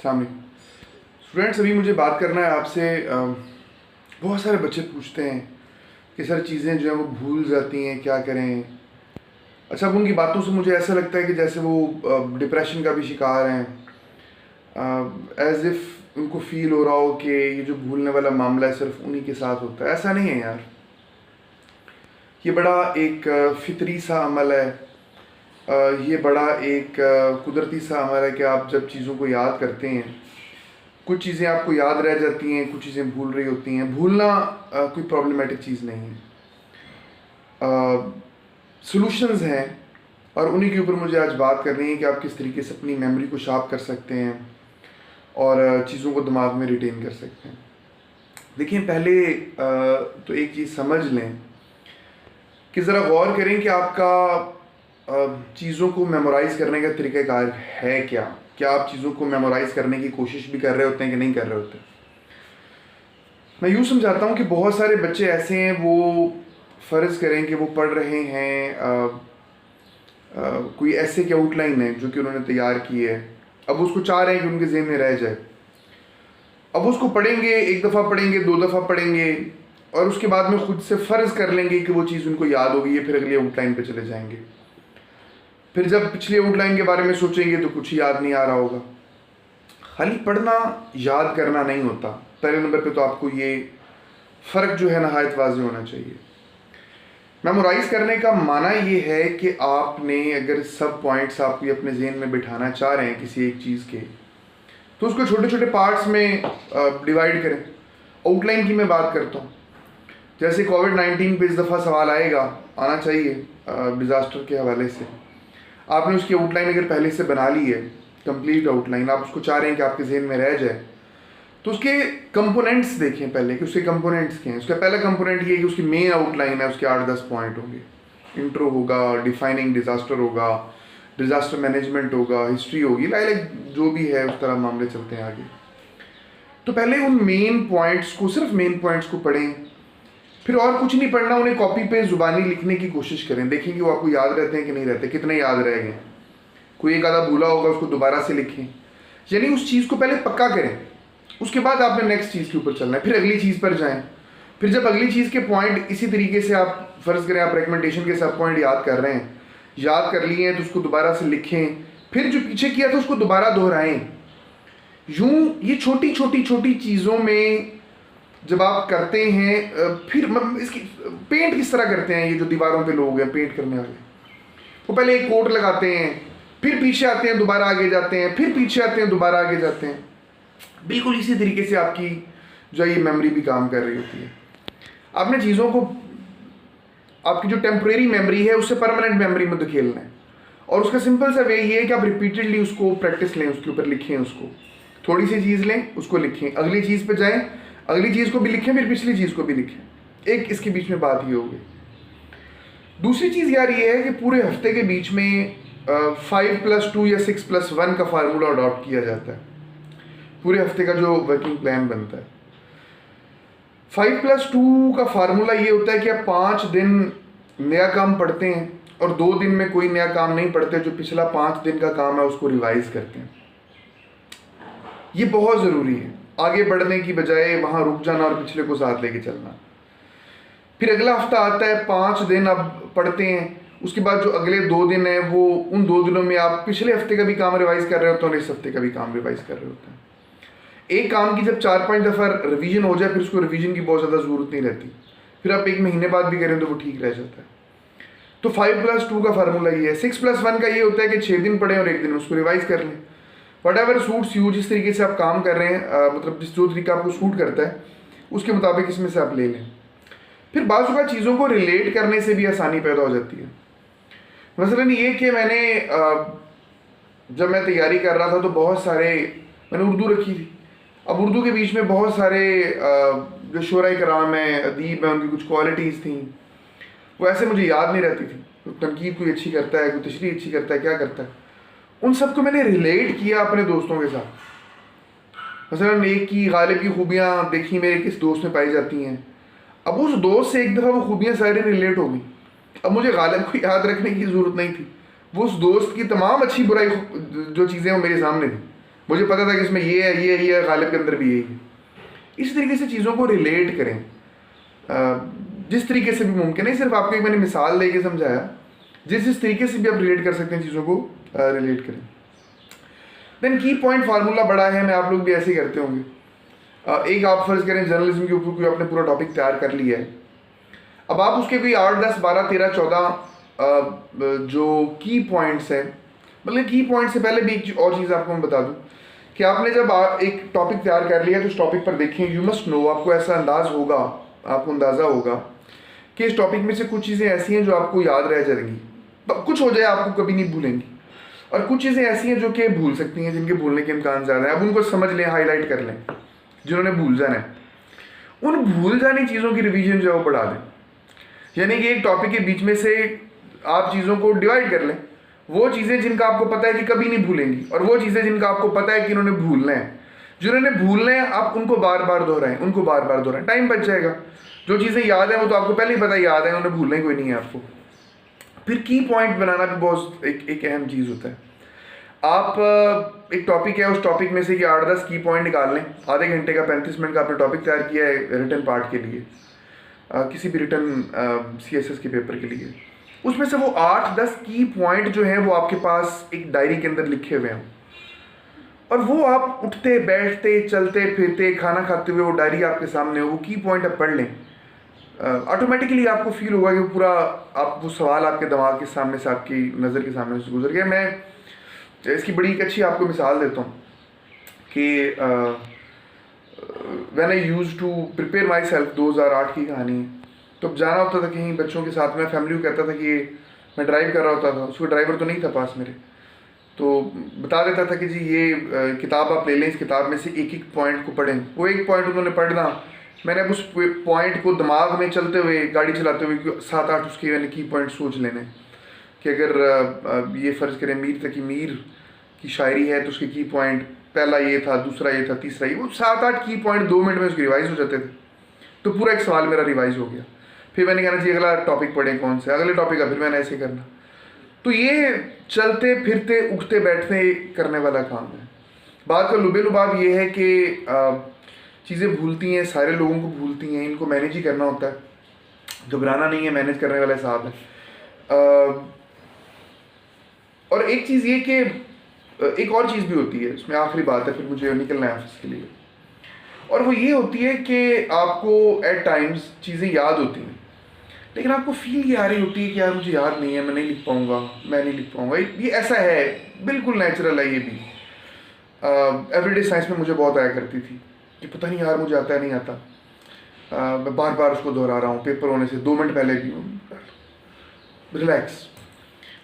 सामने स्टूडेंट्स, अभी मुझे बात करना है आपसे। बहुत सारे बच्चे पूछते हैं कि सर चीज़ें जो हैं वो भूल जाती हैं, क्या करें। अच्छा, अब उनकी बातों से मुझे ऐसा लगता है कि जैसे वो डिप्रेशन का भी शिकार हैं, एज इफ़ उनको फील हो रहा हो कि ये जो भूलने वाला मामला है सिर्फ उन्हीं के साथ होता है। ऐसा नहीं है यार, ये बड़ा एक फितरी सा अमल है। ये बड़ा एक कुदरती सा अमल है कि आप जब चीज़ों को याद करते हैं, कुछ चीज़ें आपको याद रह जाती हैं, कुछ चीज़ें भूल रही होती हैं। भूलना कोई प्रॉब्लमेटिक चीज़ नहीं है। सॉल्यूशंस हैं और उन्हीं के ऊपर मुझे आज बात करनी है कि आप किस तरीके से अपनी मेमोरी को शार्प कर सकते हैं और चीज़ों को दिमाग में रिटेन कर सकते हैं। देखिए, पहले तो एक चीज़ समझ लें कि ज़रा गौर करें कि आपका चीज़ों को मेमोराइज़ करने का तरीक़ाकार है क्या आप चीज़ों को मेमोराइज़ करने की कोशिश भी कर रहे होते हैं कि नहीं कर रहे होते। मैं यूँ समझाता हूँ कि बहुत सारे बच्चे ऐसे हैं, वो फ़र्ज़ करें कि वो पढ़ रहे हैं, कोई ऐसे की आउटलाइन है जो कि उन्होंने तैयार की है। अब उसको चाह रहे हैं कि उनके ज़हन में रह जाए। अब उसको पढ़ेंगे, एक दफ़ा पढ़ेंगे, 2 दफ़ा पढ़ेंगे और उसके बाद में ख़ुद से फ़र्ज़ कर लेंगे कि वो चीज़ उनको याद हो गई है, फिर अगली आउटलाइन पे चले जाएंगे। फिर जब पिछली आउटलाइन के बारे में सोचेंगे तो कुछ याद नहीं आ रहा होगा। खाली पढ़ना याद करना नहीं होता। पहले नंबर पे तो आपको ये फ़र्क जो है नहायत वाज़ेह होना चाहिए। मेमोराइज़ करने का माना ये है कि आपने अगर सब पॉइंट्स आप ये अपने ज़हन में बिठाना चाह रहे हैं किसी एक चीज़ के, तो उसको छोटे छोटे पार्ट्स में डिवाइड करें। आउटलाइन की मैं बात करता हूँ। जैसे कोविड-19 पे इस दफ़ा सवाल आएगा, आना चाहिए डिज़ास्टर के हवाले से। आपने उसकी आउटलाइन अगर पहले से बना ली है, कंप्लीट आउटलाइन, आप उसको चाह रहे हैं कि आपके ज़हन में रह जाए, तो उसके कंपोनेंट्स देखें पहले कि उसके कंपोनेंट्स क्या हैं। उसका पहला कंपोनेंट ये है कि उसकी मेन आउटलाइन है, उसके 8-10 पॉइंट होंगे। इंट्रो होगा, डिफाइनिंग डिज़ास्टर होगा, डिज़ास्टर मैनेजमेंट होगा, हिस्ट्री होगी, लाइक जो भी है उस तरह मामले चलते हैं आगे। तो पहले उन मेन पॉइंट्स को, सिर्फ मेन पॉइंट्स को पढ़ें, फिर और कुछ नहीं पढ़ना। उन्हें कॉपी पे ज़ुबानी लिखने की कोशिश करें, देखें कि वो आपको याद रहते हैं कि नहीं रहते, कितने याद रह गए। कोई एक आधा भूला होगा, उसको दोबारा से लिखें। यानी उस चीज़ को पहले पक्का करें, उसके बाद आपने नेक्स्ट चीज़ के ऊपर चलना है, फिर अगली चीज़ पर जाएं। फिर जब अगली चीज़ के पॉइंट इसी तरीके से आप फ़र्ज़ करें आप रिकमेंडेशन के सब पॉइंट याद कर रहे हैं, याद कर लिए हैं, तो उसको दोबारा से लिखें। फिर जो पीछे किया था उसको दोबारा दोहराएं। यूँ ये छोटी छोटी छोटी चीज़ों में जब आप करते हैं, फिर इसकी पेंट किस तरह करते हैं, ये जो दीवारों पे लोग हैं पेंट करने वाले, वो पहले एक कोट लगाते हैं, फिर पीछे आते हैं, दोबारा आगे जाते हैं, फिर पीछे आते हैं, दोबारा आगे जाते हैं। बिल्कुल इसी तरीके से आपकी जो ये मेमोरी भी काम कर रही होती है। आपने चीज़ों को, आपकी जो टेम्परेरी मेमोरी है उससे परमानेंट मेमोरी में धकेलना है। और उसका सिंपल सा वे ये है कि आप रिपीटेडली उसको प्रैक्टिस लें, उसके ऊपर लिखें। उसको थोड़ी सी चीज़ लें, उसको लिखें, अगली चीज़ पर जाएँ, अगली चीज़ को भी लिखें, फिर पिछली चीज़ को भी लिखें। एक इसके बीच में बात ही होगी। दूसरी चीज़ यार ये है कि पूरे हफ्ते के बीच में 5+2 या 6+1 का फार्मूला अडॉप्ट किया जाता है। पूरे हफ्ते का जो वर्किंग प्लान बनता है, 5+2 का फार्मूला ये होता है कि आप 5 दिन नया काम पढ़ते हैं और 2 दिन में कोई नया काम नहीं पढ़ते। जो पिछला 5 दिन का काम है उसको रिवाइज करते हैं। ये बहुत ज़रूरी है, आगे बढ़ने की बजाय वहाँ रुक जाना और पिछले को साथ लेके चलना। फिर अगला हफ्ता आता है, 5 दिन आप पढ़ते हैं, उसके बाद जो अगले 2 दिन है वो उन 2 दिनों में आप पिछले हफ्ते का भी काम रिवाइज कर रहे होते हैं और इस हफ्ते का भी काम रिवाइज कर रहे होते हैं। एक काम की जब 4-5 दफ़ा रिवीजन हो जाए, फिर उसको रिवीजन की बहुत ज़्यादा ज़रूरत नहीं रहती। फिर आप 1 महीने बाद भी करें तो वो ठीक रह जाता है। तो 5+2 का फार्मूला ये है। 6+1 का ये होता है कि 6 दिन पढ़ें और 1 दिन उसको रिवाइज कर लें। वट एवर सूट्स यू, जिस तरीके से आप काम कर रहे हैं, मतलब जिस जो तरीका आपको सूट करता है उसके मुताबिक इसमें से आप ले लें। फिर बाज़ औक़ात चीज़ों को रिलेट करने से भी आसानी पैदा हो जाती है। मसलन ये कि मैंने जब मैं तैयारी कर रहा था तो बहुत सारे, मैंने उर्दू रखी थी। अब उर्दू के बीच में बहुत सारे जो शोराए कराम हैं, अदीब हैं, उनकी कुछ क्वालिटीज़ थी, वो ऐसे मुझे याद नहीं रहती थी। तो तनकीद कोई अच्छी करता है, कोई तशरीह अच्छी करता है, क्या करता है, उन सब को मैंने रिलेट किया अपने दोस्तों के साथ। मसलन एक की गालिब की खूबियाँ देखी मेरे किस दोस्त में पाई जाती हैं। अब उस दोस्त से एक दफ़ा वो खूबियाँ सारी रिलेट हो गई। अब मुझे गालिब को याद रखने की ज़रूरत नहीं थी, वो उस दोस्त की तमाम अच्छी बुराई जो चीज़ें वो मेरे सामने थी, मुझे पता था कि इसमें ये है, गालिब के अंदर भी यही है। इस तरीके से चीज़ों को रिलेट करें जिस तरीके से भी मुमकिन है। सिर्फ आपको एक मैंने मिसाल दे के समझाया, जिस तरीके से भी आप रिलेट कर सकते हैं चीज़ों को रिलेट करें। देन की पॉइंट फार्मूला बड़ा है, मैं आप लोग भी ऐसे ही करते होंगे। एक आप फर्ज करें जर्नलिज्म के ऊपर कोई आपने पूरा टॉपिक तैयार कर लिया है, अब आप उसके कोई 8, 10, 12, 13, 14 जो की पॉइंट्स हैं, मतलब की पॉइंट से पहले भी एक और चीज़ आपको मैं बता दूं कि आपने जब एक टॉपिक तैयार कर लिया तो उस टॉपिक पर देखें, यू मस्ट नो, आपको ऐसा आपको अंदाज़ा होगा कि इस टॉपिक में से कुछ चीज़ें ऐसी हैं जो आपको याद रह जाएंगी, कुछ हो जाए आपको कभी नहीं भूलेंगी, और कुछ चीज़ें ऐसी हैं जो कि भूल सकती हैं, जिनके भूलने के इम्कान ज़्यादा है। अब उनको समझ लें, हाईलाइट कर लें, जिन्होंने भूल जाना है उन भूल जानी चीज़ों की रिवीजन जो है वो बढ़ा दें। यानी कि एक टॉपिक के बीच में से आप चीज़ों को डिवाइड कर लें, वो चीज़ें जिनका आपको पता है कि कभी नहीं भूलेंगी, और वो चीज़ें जिनका आपको पता है कि इन्होंने भूलना है। जिन्होंने भूलना है आप उनको बार बार दोहराएं, टाइम बच जाएगा। जो चीज़ें याद है वो तो आपको पहले ही पता याद है, उन्हें भूलना ही कोई नहीं है आपको। फिर की पॉइंट बनाना भी बहुत एक अहम चीज़ होता है। आप एक टॉपिक है, उस टॉपिक में से कि 8-10 की पॉइंट निकाल लें। आधे घंटे का 35 मिनट का आपने टॉपिक तैयार किया है रिटन पार्ट के लिए, किसी भी रिटन CSS के पेपर के लिए, उसमें से वो 8-10 की पॉइंट जो है वो आपके पास एक डायरी के अंदर लिखे हुए हैं, और वो आप उठते बैठते चलते फिरते खाना खाते हुए वो डायरी आपके सामने हो, वो की पॉइंट आप पढ़ लें, ऑटोमेटिकली आपको फील होगा कि वो पूरा वो सवाल आपके दिमाग के सामने से, आपकी नज़र के सामने से गुजर गया। मैं इसकी बड़ी एक अच्छी आपको मिसाल देता हूँ कि when I used to prepare myself, 2008 की कहानी है। तो जाना होता था कहीं बच्चों के साथ में, फैमिली को कहता था कि मैं ड्राइव कर रहा होता था, उसको ड्राइवर तो नहीं था पास मेरे, तो बता देता था कि जी ये किताब आप ले लें, इस किताब में से एक पॉइंट को पढ़ें। वो एक पॉइंट उन्होंने पढ़ना, मैंने अब उस पॉइंट को दिमाग में चलते हुए, गाड़ी चलाते हुए 7-8 उसके मैंने की पॉइंट सोच लेने कि अगर ये फ़र्ज़ करें मीर तकी मीर की शायरी है तो उसके की पॉइंट पहला ये था, दूसरा ये था, तीसरा ये, वो 7-8 की पॉइंट 2 मिनट में उसके रिवाइज हो जाते थे। तो पूरा एक सवाल मेरा रिवाइज हो गया। फिर मैंने कहना जी अगला टॉपिक पढ़ें कौन से, अगले टॉपिक का फिर मैंने ऐसे करना। तो ये चलते फिरते उठते बैठते करने वाला काम है। बात का लुबे-लुबाब ये है कि चीज़ें भूलती हैं, सारे लोगों को भूलती हैं, इनको मैनेज ही करना होता है। घबराना नहीं है, मैनेज करने वाला हिसाब है। और एक चीज़ ये कि एक और चीज़ भी होती है, इसमें आखिरी बात है, फिर मुझे निकलना है ऑफिस के लिए, और वो ये होती है कि आपको एट टाइम्स चीज़ें याद होती हैं, लेकिन आपको फील ये आ रही होती है कि यार मुझे याद नहीं है, मैं नहीं लिख पाऊँगा। ये ऐसा है, बिल्कुल नेचुरल है ये भी। एवरीडे साइंस में मुझे बहुत आया करती थी कि पता नहीं यार मुझे आता है नहीं आता, मैं बार बार उसको दोहरा रहा हूँ, पेपर होने से 2 मिनट पहले भी। रिलैक्स,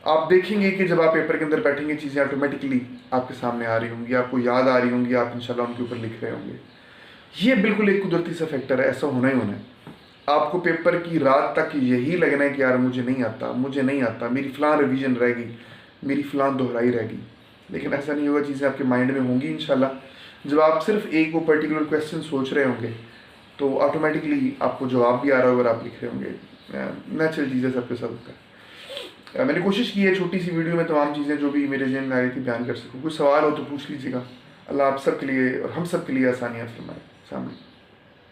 आप देखेंगे कि जब आप पेपर के अंदर बैठेंगे चीज़ें ऑटोमेटिकली आपके सामने आ रही होंगी, आपको याद आ रही होंगी, आप इंशाल्लाह उनके ऊपर लिख रहे होंगे। ये बिल्कुल एक कुदरती सा फैक्टर है, ऐसा होना ही होना है। आपको पेपर की रात तक यही लगना है कि यार मुझे नहीं आता, मेरी फ़लाँ रिवीजन रहेगी, मेरी फ़लाँ दोहराई रहेगी, लेकिन ऐसा नहीं होगा। चीज़ें आपके माइंड में होंगी इंशाल्लाह। जब आप सिर्फ एक वो पर्टिकुलर क्वेश्चन सोच रहे होंगे तो ऑटोमेटिकली आपको जवाब भी आ रहा होगा और आप लिख रहे होंगे। नेचुरल चीज़ें सबके साथ होता है। मैंने कोशिश की है छोटी सी वीडियो में तमाम चीज़ें जो भी मेरे जहन में आ रही थी बयान कर सकूँ। कुछ सवाल हो तो पूछ लीजिएगा। अल्लाह आप सब के लिए और हम सब के लिए आसानियाँ फरमाए। सामने